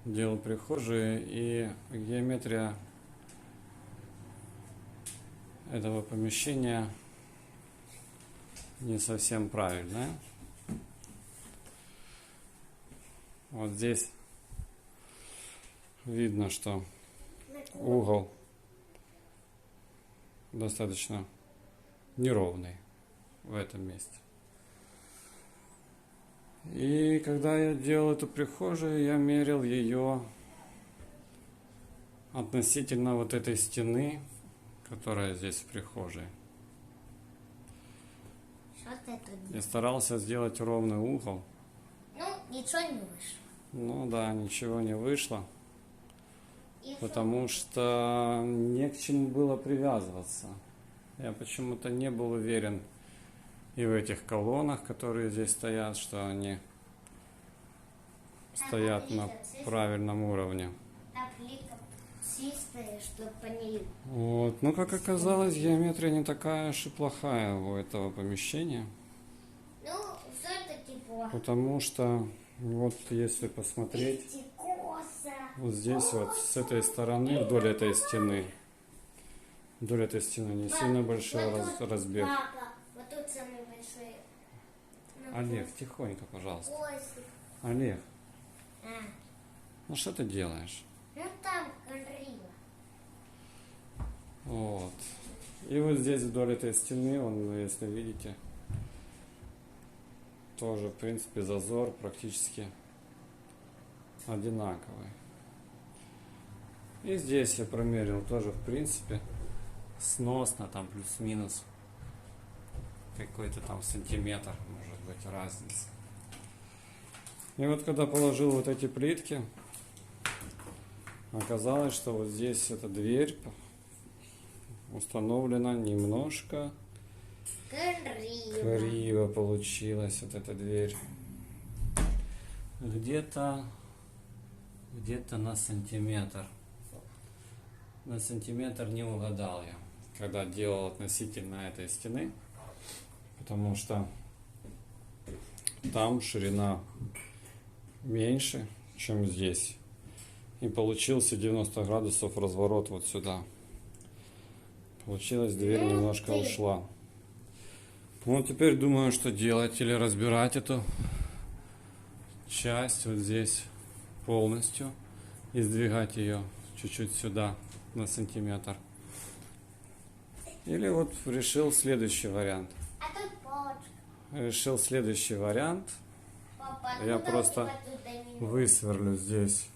делал прихожие, и геометрия этого помещения не совсем правильная. Вот здесь видно, что угол достаточно неровный в этом месте. И когда я делал эту прихожую, я мерил ее относительно вот этой стены, которая здесь в прихожей. Я старался сделать ровный угол. Ну, ничего не вышло. Ну да, ничего не вышло. Потому что не к чему было привязываться. Я почему-то не был уверен и в этих колоннах, которые здесь стоят, что они стоят на правильном уровне. Вот. Но, как оказалось, геометрия не такая уж и плохая у этого помещения. Ну, все-таки плохо. Потому что, вот если посмотреть, вот здесь вот с этой стороны, вдоль этой стены не сильно большой разбег. Папа, вот тут самый большой. Олег, тихонько, пожалуйста. Осик. Олег, ну что ты делаешь? Ну там криво. Вот. И вот здесь вдоль этой стены, он, если видите, тоже, в принципе, зазор практически одинаковый. И здесь я промерил тоже, в принципе, сносно, там плюс-минус какой-то там сантиметр, может быть, разница. И вот когда положил вот эти плитки, оказалось, что вот здесь эта дверь установлена немножко криво получилась, вот эта дверь. Где-то на сантиметр. На сантиметр не угадал я, когда делал относительно этой стены, потому что там ширина меньше, чем здесь. И получился 90 градусов разворот вот сюда. Получилось, дверь немножко ушла. Ну, теперь думаю, что делать. Или разбирать эту часть вот здесь полностью и сдвигать ее чуть-чуть сюда на сантиметр. Или вот решил следующий вариант. Решил следующий вариант. Я просто высверлю здесь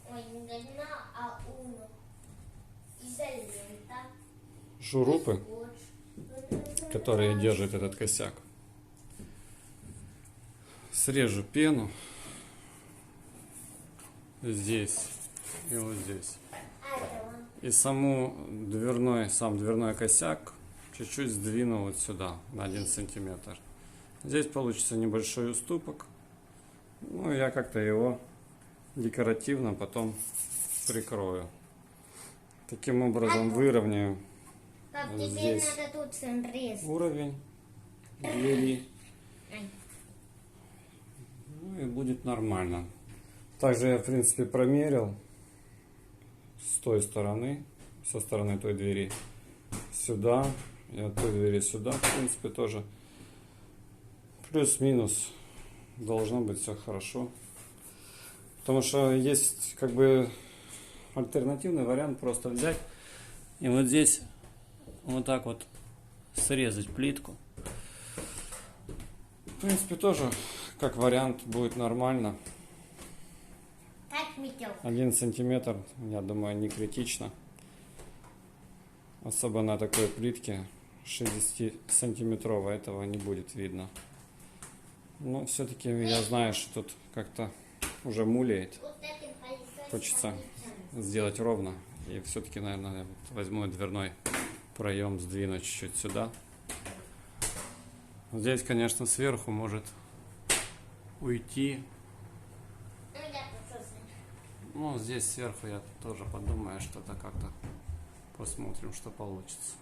шурупы, которые держат этот косяк. Срежу пену здесь и вот здесь. И сам дверной косяк чуть-чуть сдвину вот сюда на 1 сантиметр. Здесь получится небольшой уступок. Ну, я как-то его декоративно потом прикрою. Таким образом выровняю здесь уровень двери. Ну и будет нормально. Также я, в принципе, промерил с той стороны, со стороны той двери сюда, и от той двери сюда, в принципе, тоже плюс-минус должно быть все хорошо. Потому что есть как бы альтернативный вариант, просто взять и вот здесь вот так вот срезать плитку. В принципе, тоже как вариант будет нормально. 1 сантиметр, я думаю, не критично. Особо на такой плитке 60-сантиметровой этого не будет видно. Но все-таки я знаю, что тут как-то уже муляет. Хочется сделать ровно. И все-таки, наверное, возьму дверной проем, сдвину чуть-чуть сюда. Здесь, конечно, сверху может уйти. Ну, здесь сверху я тоже подумаю, что-то как-то посмотрим, что получится.